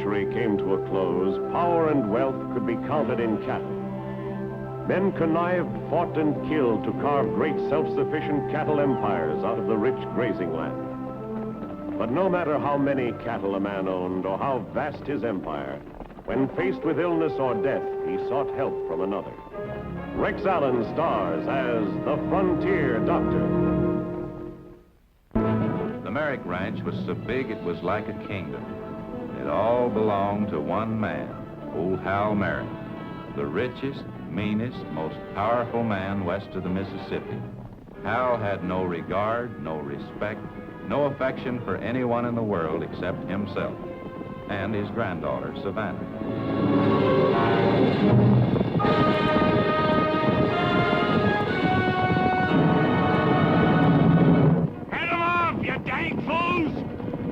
century came to a close, power and wealth could be counted in cattle. Men connived, fought, and killed to carve great self-sufficient cattle empires out of the rich grazing land. But no matter how many cattle a man owned or how vast his empire, when faced with illness or death, he sought help from another. Rex Allen stars as the Frontier Doctor. The Merrick Ranch was so big it was like a kingdom. It all belonged to one man, old Hal Merrick, the richest, meanest, most powerful man west of the Mississippi. Hal had no regard, no respect, no affection for anyone in the world except himself and his granddaughter, Savannah. Head 'em off, you dang fools!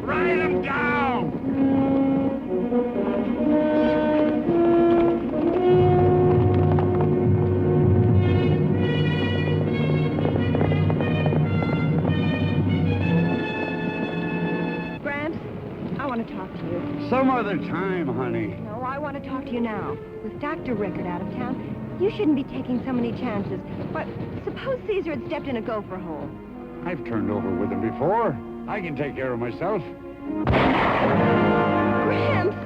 Ride 'em down! Some other time, honey. No, I want to talk to you now. With Dr. Rickard out of town, you shouldn't be taking so many chances. But suppose Caesar had stepped in a gopher hole. I've turned over with him before. I can take care of myself. Gramps!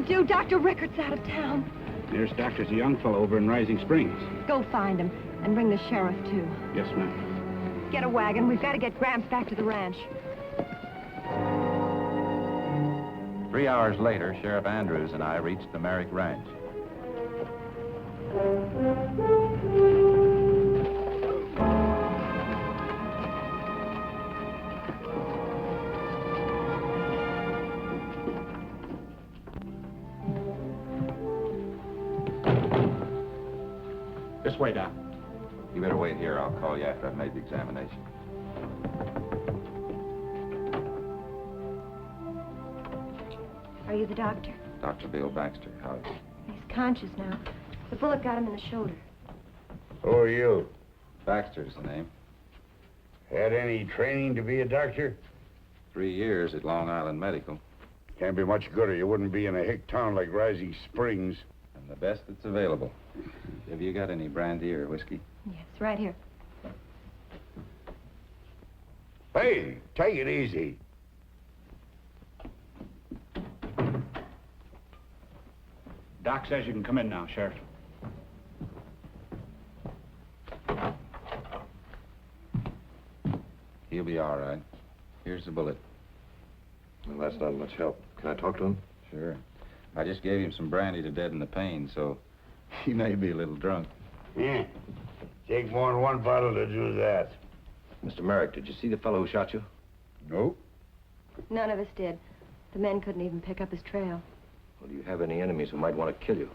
Do Dr. Rickard's out of town. Nearest doctor's a young fellow over in Rising Springs. Go find him and bring the sheriff, too. Yes, ma'am. Get a wagon. We've got to get Gramps back to the ranch. 3 hours later, Sheriff Andrews and I reached the Merrick Ranch. This way, Doc. You better wait here. I'll call you after I've made the examination. Are you the doctor? Dr. Bill Baxter. How is he? He's conscious now. The bullet got him in the shoulder. Who are you? Baxter's the name. Had any training to be a doctor? 3 years at Long Island Medical. Can't be much good or you wouldn't be in a hick town like Rising Springs. And the best that's available. Have you got any brandy or whiskey? Yes, right here. Hey, take it easy. Doc says you can come in now, Sheriff. He'll be all right. Here's the bullet. Well, that's not much help. Can I talk to him? Sure. I just gave him some brandy to deaden the pain, so he may be a little drunk. Yeah. Take more than one bottle to do that. Mr. Merrick, did you see the fellow who shot you? Nope. None of us did. The men couldn't even pick up his trail. Well, do you have any enemies who might want to kill you?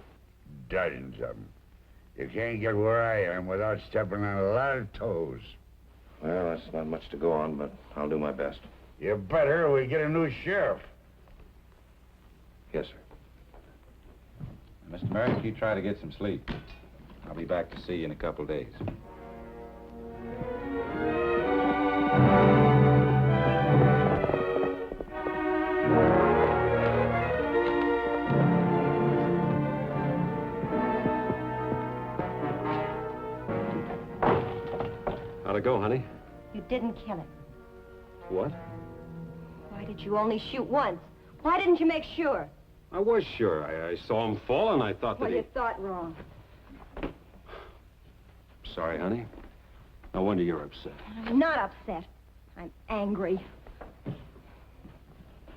Dozens of them. You can't get where I am without stepping on a lot of toes. Well, that's not much to go on, but I'll do my best. You better, we get a new sheriff. Yes, sir. Mr. Merrick, you try to get some sleep. I'll be back to see you in a couple of days. How'd it go, honey? You didn't kill him. What? Why did you only shoot once? Why didn't you make sure? I was sure. I saw him fall, and I thought that Well, you thought wrong. Sorry, honey. No wonder you're upset. I'm not upset. I'm angry.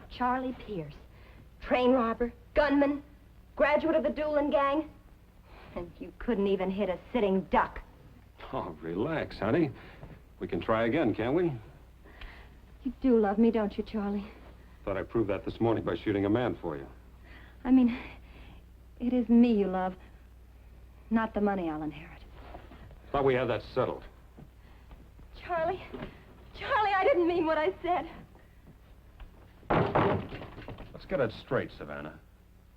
Charlie Pierce, train robber, gunman, graduate of the dueling gang. And you couldn't even hit a sitting duck. Oh, relax, honey. We can try again, can't we? You do love me, don't you, Charlie? Thought I proved that this morning by shooting a man for you. I mean, it is me you love, not the money I'll inherit. Thought we had that settled. Charlie, I didn't mean what I said. get it straight, Savannah.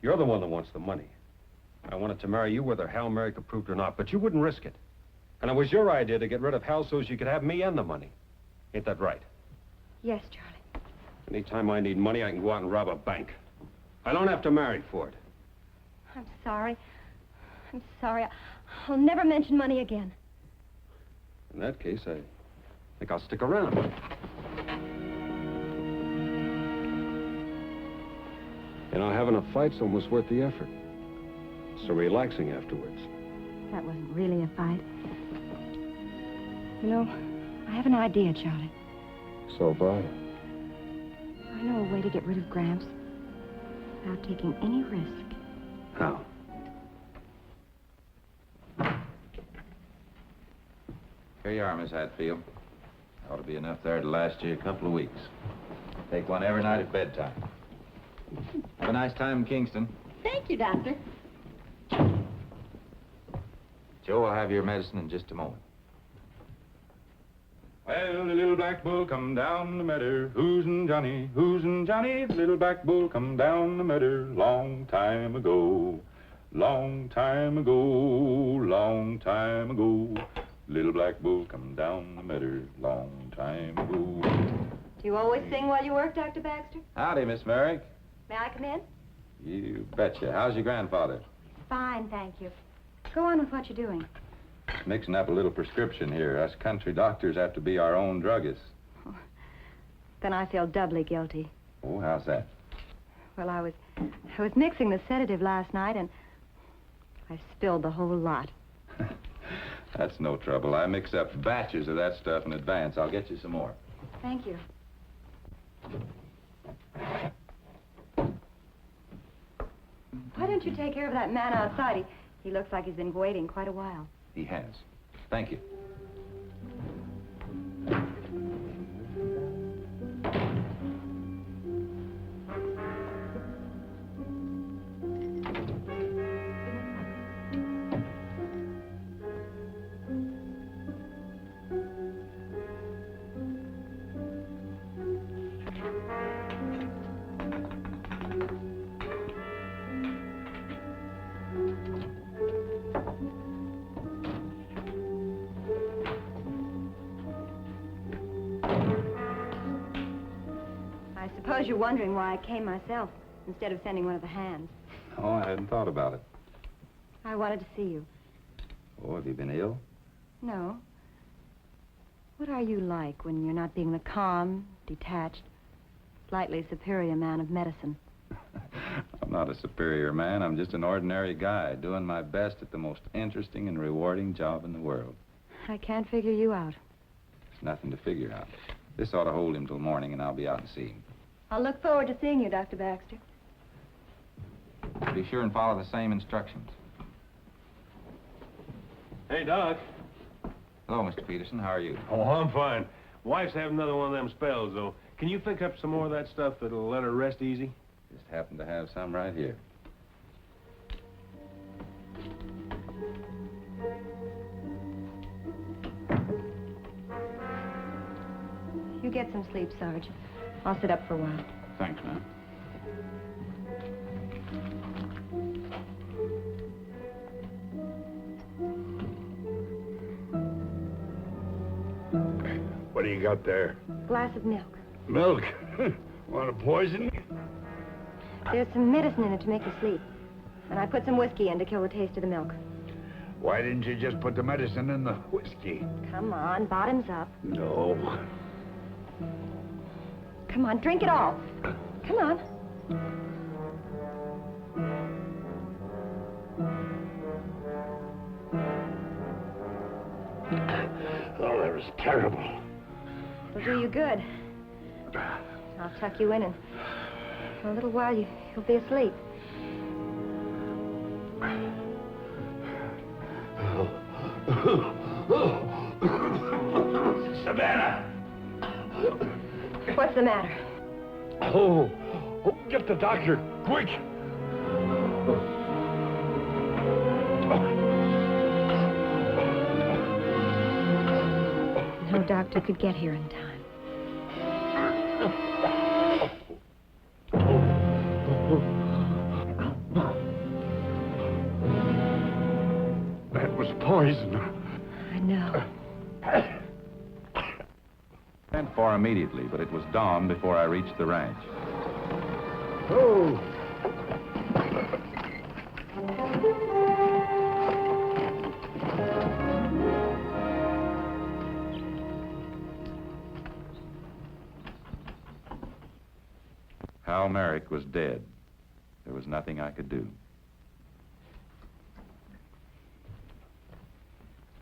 You're the one that wants the money. I wanted to marry you whether Hal Mary could prove it or not, but you wouldn't risk it. And it was your idea to get rid of Hal so as you could have me and the money. Ain't that right? Yes, Charlie. Anytime I need money, I can go out and rob a bank. I don't have to marry for it. I'm sorry. I'm sorry. I'll never mention money again. In that case, I think I'll stick around. You know, having a fight's almost worth the effort. So relaxing afterwards. That wasn't really a fight. You know, I have an idea, Charlie. So have I. I know a way to get rid of Gramps without taking any risk. How? Here you are, Miss Hatfield. Ought to be enough there to last you a couple of weeks. Take one every night at bedtime. Have a nice time in Kingston. Thank you, Doctor. Joe will have your medicine in just a moment. Well, the little black bull come down the meadow. Who's and Johnny? The little black bull come down the meadow. Long time ago. Long time ago. Long time ago. Little black bull come down the meadow. Long time ago. Do you always sing while you work, Dr. Baxter? Howdy, Miss Merrick. May I come in? You betcha. How's your grandfather? Fine, thank you. Go on with what you're doing. Mixing up a little prescription here. Us country doctors have to be our own druggists. Then I feel doubly guilty. Oh, how's that? Well, I was mixing the sedative last night, and I spilled the whole lot. That's no trouble. I mix up batches of that stuff in advance. I'll get you some more. Thank you. Why don't you take care of that man outside? He looks like he's been waiting quite a while. He has. Thank you. I suppose you're wondering why I came myself instead of sending one of the hands. Oh, I hadn't thought about it. I wanted to see you. Oh, have you been ill? No. What are you like when you're not being the calm, detached, slightly superior man of medicine? I'm not a superior man. I'm just an ordinary guy doing my best at the most interesting and rewarding job in the world. I can't figure you out. There's nothing to figure out. This ought to hold him till morning, and I'll be out and see him. I'll look forward to seeing you, Dr. Baxter. Be sure and follow the same instructions. Hey, Doc. Hello, Mr. Peterson. How are you? Oh, I'm fine. Wife's having another one of them spells, though. Can you pick up some more of that stuff that'll let her rest easy? Just happen to have some right here. You get some sleep, Sarge. I'll sit up for a while. Thanks, ma'am. What do you got there? Glass of milk. Milk? Want to poison me? There's some medicine in it to make you sleep. And I put some whiskey in to kill the taste of the milk. Why didn't you just put the medicine in the whiskey? Come on, bottoms up. No. Come on, drink it all. Come on. Oh, that was terrible. It'll do you good. I'll tuck you in, and for a little while you'll be asleep. Savannah! What's the matter? Oh, get the doctor, quick! No doctor could get here in time. poison. I know. Sent for immediately, but it was dawn before I reached the ranch. Oh! Hal Merrick was dead. There was nothing I could do.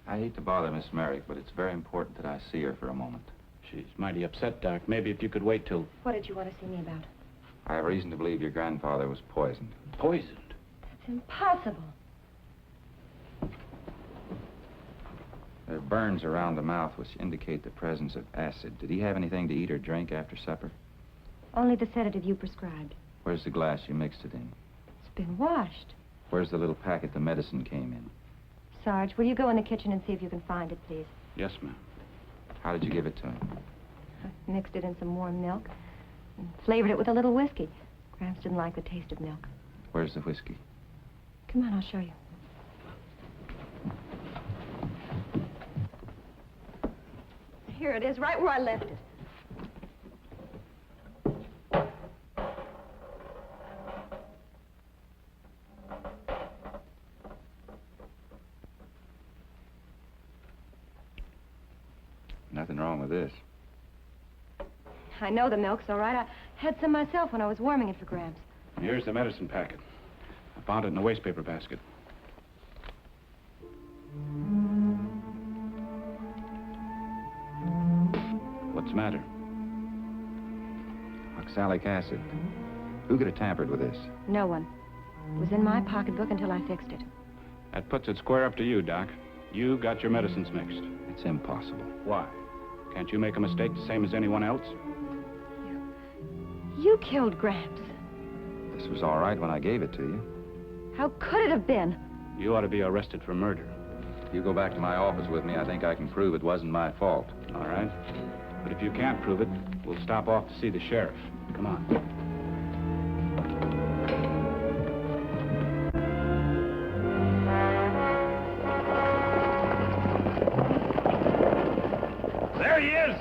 I hate to bother Miss Merrick, but it's very important that I see her for a moment. She's mighty upset, Doc. Maybe if you could wait till... What did you want to see me about? I have reason to believe your grandfather was poisoned. Poisoned? That's impossible. There are burns around the mouth which indicate the presence of acid. Did he have anything to eat or drink after supper? Only the sedative you prescribed. Where's the glass you mixed it in? It's been washed. Where's the little packet the medicine came in? Sarge, will you go in the kitchen and see if you can find it, please? Yes, ma'am. How did you give it to him? I mixed it in some warm milk and flavored it with a little whiskey. Gramps didn't like the taste of milk. Where's the whiskey? Come on, I'll show you. Here it is, right where I left it. Nothing wrong with this. I know the milk's all right. I had some myself when I was warming it for Gramps. And here's the medicine packet. I found it in the wastepaper basket. What's the matter? Oxalic acid. Who could have tampered with this? No one. It was in my pocketbook until I fixed it. That puts it square up to you, Doc. You got your medicines mixed. It's impossible. Why? Can't you make a mistake the same as anyone else? You killed Gramps. This was all right when I gave it to you. How could it have been? You ought to be arrested for murder. If you go back to my office with me, I think I can prove it wasn't my fault. All right? But if you can't prove it, we'll stop off to see the sheriff. Come on. There he is!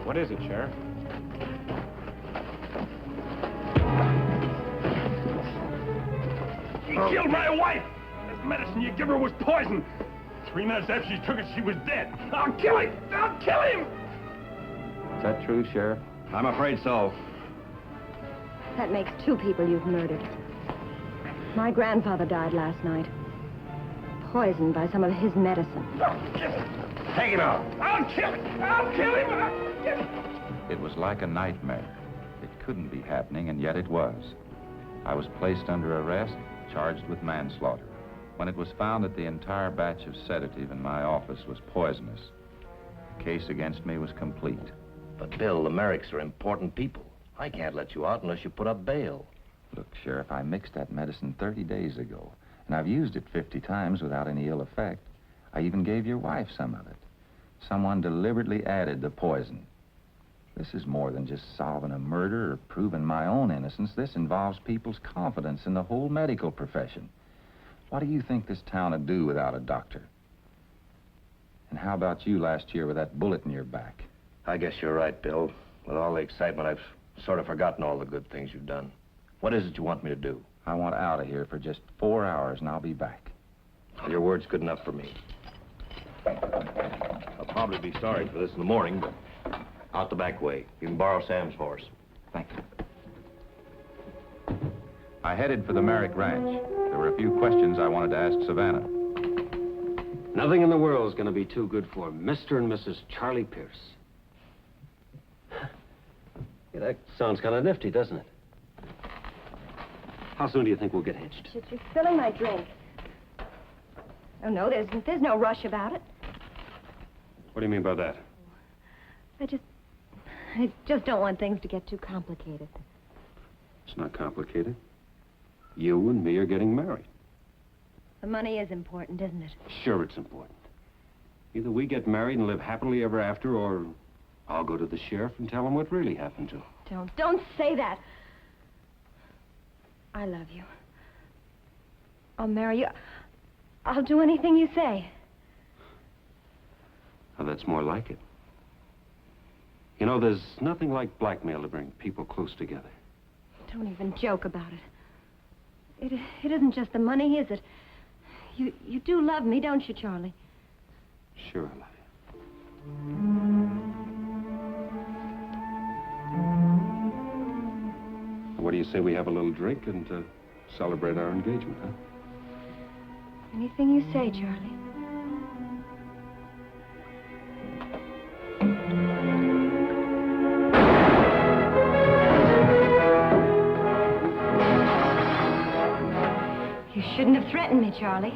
What is it, Sheriff? He killed my wife! This medicine you give her was poison. 3 minutes after she took it, she was dead. I'll kill him! I'll kill him! Is that true, Sheriff? I'm afraid so. That makes 2 people you've murdered. My grandfather died last night. Poisoned by some of his medicine. I'll kill him! Take him out. I'll kill him! I'll kill him! I'll kill him! It was like a nightmare. It couldn't be happening, and yet it was. I was placed under arrest, charged with manslaughter. When it was found that the entire batch of sedative in my office was poisonous, the case against me was complete. But, Bill, the Merricks are important people. I can't let you out unless you put up bail. Look, Sheriff, I mixed that medicine 30 days ago, and I've used it 50 times without any ill effect. I even gave your wife some of it. Someone deliberately added the poison. This is more than just solving a murder or proving my own innocence. This involves people's confidence in the whole medical profession. What do you think this town would do without a doctor? And how about you last year with that bullet in your back? I guess you're right, Bill. With all the excitement, I've sort of forgotten all the good things you've done. What is it you want me to do? I want out of here for just 4 hours, and I'll be back. Your word's good enough for me. I'll probably be sorry for this in the morning, but out the back way. You can borrow Sam's horse. Thank you. I headed for the Merrick Ranch. There were a few questions I wanted to ask Savannah. Nothing in the world is going to be too good for Mr. and Mrs. Charlie Pierce. Yeah, that sounds kind of nifty, doesn't it? How soon do you think we'll get hitched? Just filling my drink. Oh, no, there's no rush about it. What do you mean by that? I just don't want things to get too complicated. It's not complicated. You and me are getting married. The money is important, isn't it? Sure, it's important. Either we get married and live happily ever after, or I'll go to the sheriff and tell him what really happened to him. Don't say that. I love you. I'll marry you. I'll do anything you say. Now, that's more like it. You know, there's nothing like blackmail to bring people close together. Don't even joke about it. It isn't just the money, is it? You do love me, don't you, Charlie? Sure, I love you. What do you say we have a little drink and celebrate our engagement, huh? Anything you say, Charlie. You shouldn't have threatened me, Charlie.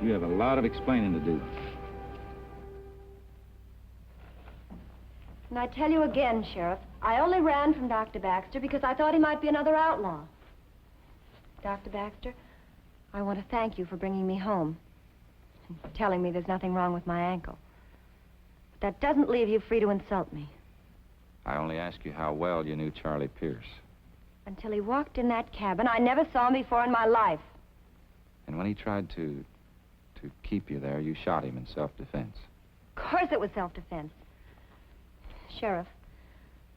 You have a lot of explaining to do. And I tell you again, Sheriff, I only ran from Dr. Baxter because I thought he might be another outlaw. Dr. Baxter, I want to thank you for bringing me home and telling me there's nothing wrong with my ankle. But that doesn't leave you free to insult me. I only ask you how well you knew Charlie Pierce. Until he walked in that cabin, I never saw him before in my life. And when he tried to keep you there, you shot him in self-defense. Of course it was self-defense. Sheriff,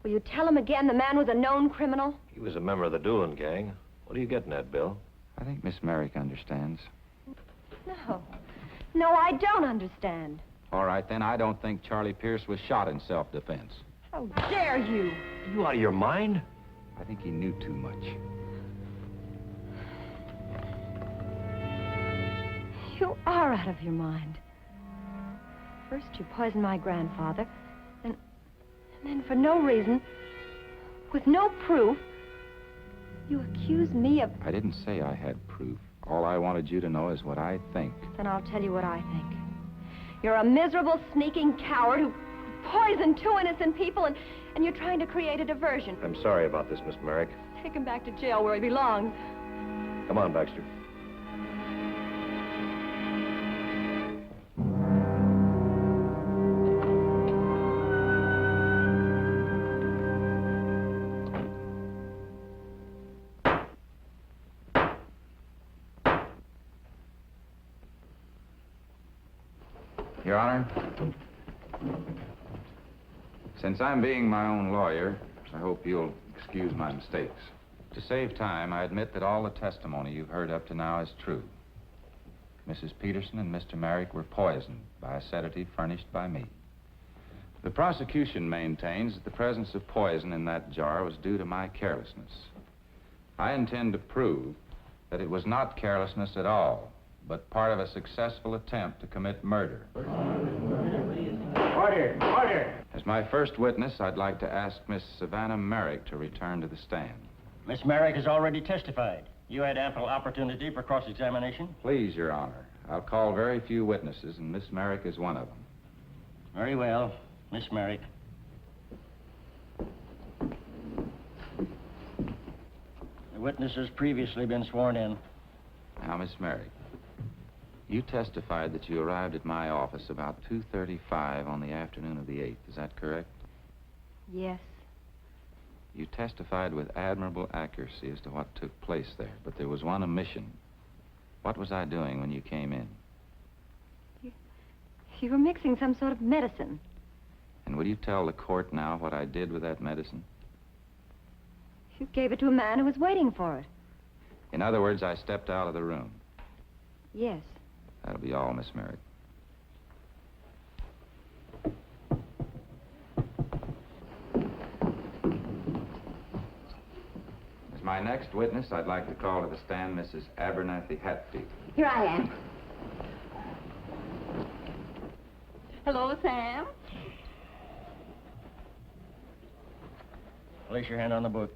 will you tell him again the man was a known criminal? He was a member of the dueling gang. What are you getting at, Bill? I think Miss Merrick understands. No. No, I don't understand. All right, then, I don't think Charlie Pierce was shot in self-defense. How dare you? Are you out of your mind? I think he knew too much. You are out of your mind. First you poisoned my grandfather, and then for no reason, with no proof, you accuse me of... I didn't say I had proof. All I wanted you to know is what I think. Then I'll tell you what I think. You're a miserable, sneaking coward who poisoned two innocent people, and you're trying to create a diversion. I'm sorry about this, Miss Merrick. Take him back to jail where he belongs. Come on, Baxter. Your Honor, since I'm being my own lawyer, I hope you'll excuse my mistakes. To save time, I admit that all the testimony you've heard up to now is true. Mrs. Peterson and Mr. Merrick were poisoned by a sedative furnished by me. The prosecution maintains that the presence of poison in that jar was due to my carelessness. I intend to prove that it was not carelessness at all, but part of a successful attempt to commit murder. Order! Order! As my first witness, I'd like to ask Miss Savannah Merrick to return to the stand. Miss Merrick has already testified. You had ample opportunity for cross-examination. Please, Your Honor, I'll call very few witnesses, and Miss Merrick is one of them. Very well, Miss Merrick. The witness has previously been sworn in. Now, Miss Merrick, you testified that you arrived at my office about 2:35 on the afternoon of the 8th. Is that correct? Yes. You testified with admirable accuracy as to what took place there, but there was one omission. What was I doing when you came in? You were mixing some sort of medicine. And will you tell the court now what I did with that medicine? You gave it to a man who was waiting for it. In other words, I stepped out of the room. Yes. That'll be all, Miss Merrick. As my next witness, I'd like to call to the stand Mrs. Abernathy Hatfield. Here I am. Hello, Sam. Place your hand on the book.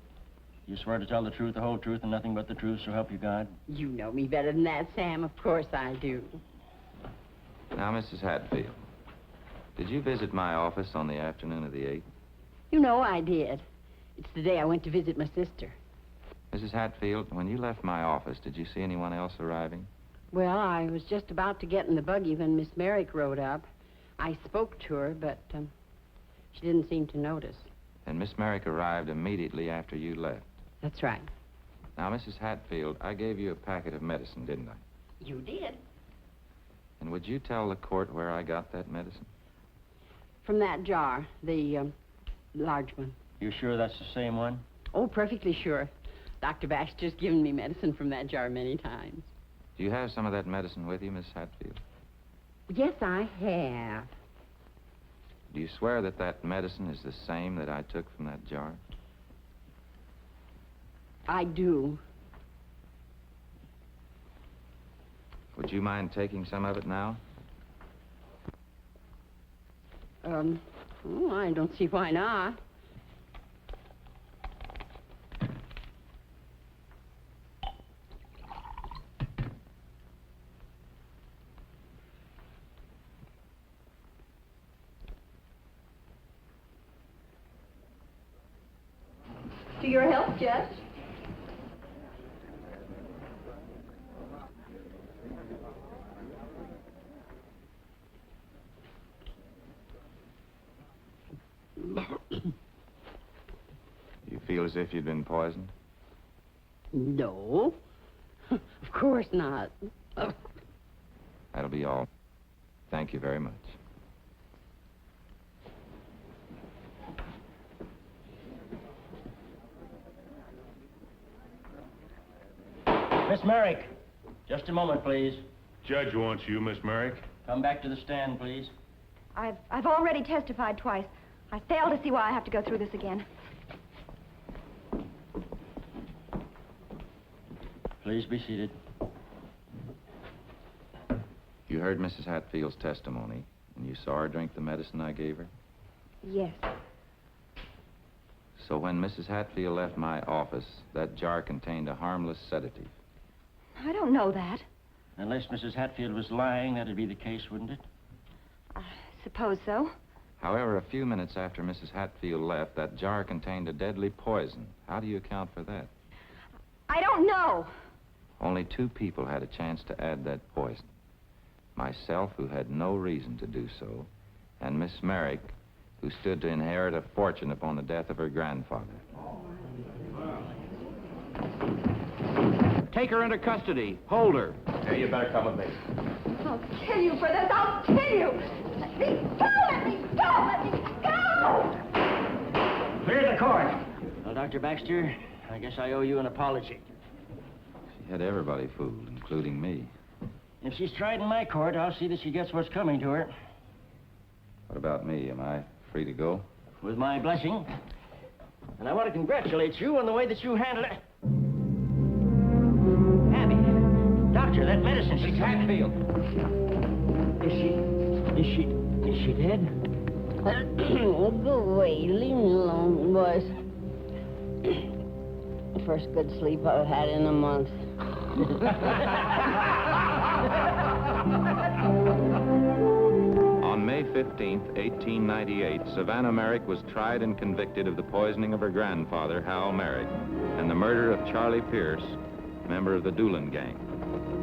You swear to tell the truth, the whole truth, and nothing but the truth, so help you God? You know me better than that, Sam. Of course I do. Now, Mrs. Hatfield, did you visit my office on the afternoon of the 8th? You know I did. It's the day I went to visit my sister. Mrs. Hatfield, when you left my office, did you see anyone else arriving? Well, I was just about to get in the buggy when Miss Merrick rode up. I spoke to her, but she didn't seem to notice. And Miss Merrick arrived immediately after you left. That's right. Now, Mrs. Hatfield, I gave you a packet of medicine, didn't I? You did. And would you tell the court where I got that medicine? From that jar, the large one. You sure that's the same one? Oh, perfectly sure. Dr. Baxter's given me medicine from that jar many times. Do you have some of that medicine with you, Miss Hatfield? Yes, I have. Do you swear that that medicine is the same that I took from that jar? I do. Would you mind taking some of it now? Oh, I don't see why not. To your help, Judge. You feel as if you'd been poisoned? No. Of course not. That'll be all. Thank you very much. Miss Merrick, just a moment, please. Judge wants you, Miss Merrick. Come back to the stand, please. I've already testified twice. I fail to see why I have to go through this again. Please be seated. You heard Mrs. Hatfield's testimony, and you saw her drink the medicine I gave her? Yes. So when Mrs. Hatfield left my office, that jar contained a harmless sedative. I don't know that. Unless Mrs. Hatfield was lying, that'd be the case, wouldn't it? I suppose so. However, a few minutes after Mrs. Hatfield left, that jar contained a deadly poison. How do you account for that? I don't know. Only 2 people had a chance to add that poison. Myself, who had no reason to do so, and Miss Merrick, who stood to inherit a fortune upon the death of her grandfather. Take her into custody. Hold her. Hey, you better come with me. I'll kill you for this. I'll kill you. Let me go. Let me go. Let me go. Clear the court. Well, Dr. Baxter, I guess I owe you an apology. She had everybody fooled, including me. If she's tried in my court, I'll see that she gets what's coming to her. What about me? Am I free to go? With my blessing. And I want to congratulate you on the way that you handled it. Abby, doctor, that medicine she's Hatfield. Is she dead? Oh, go away. Leave me alone, boys. First good sleep I've had in a month. On May 15th, 1898, Savannah Merrick was tried and convicted of the poisoning of her grandfather, Hal Merrick, and the murder of Charlie Pierce, member of the Doolin gang.